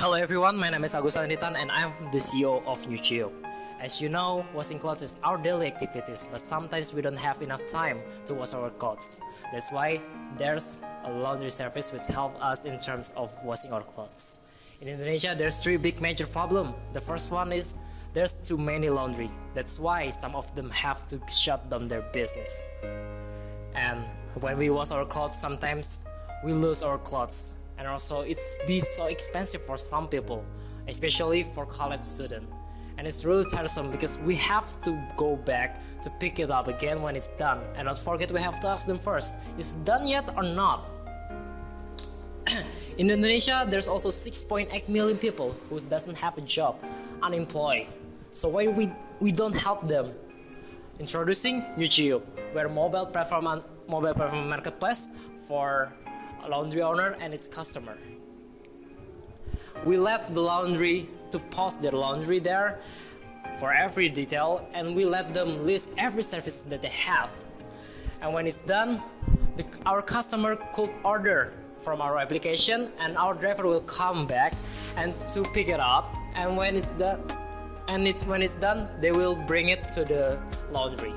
Hello everyone, my name is Agus Anditan and I'm the CEO of NyuciYuk. As you know, washing clothes is our daily activities, but sometimes we don't have enough time to wash our clothes. That's why there's a laundry service which helps us in terms of washing our clothes. In Indonesia, there's three big major problems. The first one is there's too many laundry. That's why some of them have to shut down their business. And when we wash our clothes, sometimes we lose our clothes. And also it's be so expensive for some people, especially for college students. And it's really tiresome because we have to go back to pick it up again when it's done. And don't forget, we have to ask them first, is it done yet or not? In Indonesia, there's also 6.8 million people who doesn't have a job, unemployed. So why we don't help them? Introducing NyuciYuk, we're a mobile platform marketplace for a laundry owner and its customer. We let the laundry to post their laundry there for every detail, and we let them list every service that they have. And when it's done, our customer could order from our application, and our driver will come back and to pick it up. And when it's done, they will bring it to the laundry.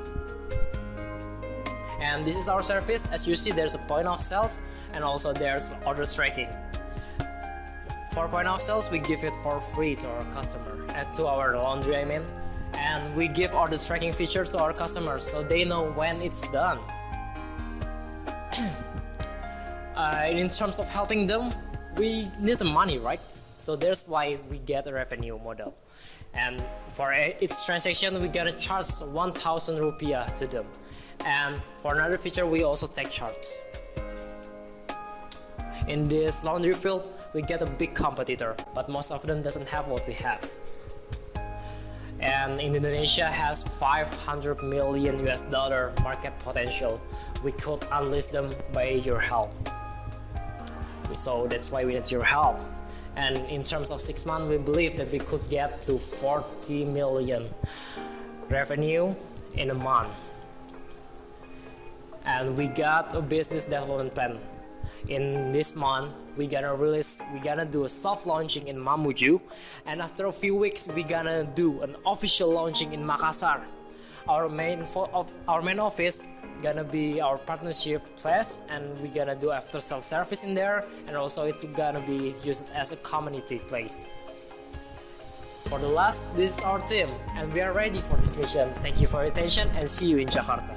And this is our service. As you see, there's a point of sales and also there's order tracking. For point of sales, we give it for free to our customer, to our laundry and we give order tracking features to our customers so they know when it's done. In terms of helping them, we need the money, right? So that's why we get a revenue model. And for each transaction, we gotta charge 1,000 rupiah to them. And for another feature, we also take charts. In this laundry field, we get a big competitor, but most of them doesn't have what we have. And Indonesia has $500 million market potential. We could unleash them by your help. So that's why we need your help. And in terms of 6 months, we believe that we could get to 40 million revenue in a month. And we got a business development plan. In this month, we're gonna do a soft launching in Mamuju, and after a few weeks, we're gonna do an official launching in Makassar. Our main office gonna be our partnership place, and we're gonna do after sales service in there, and also it's gonna be used as a community place. For the last, this is our team, and we are ready for this mission. Thank you for your attention, and see you in Jakarta.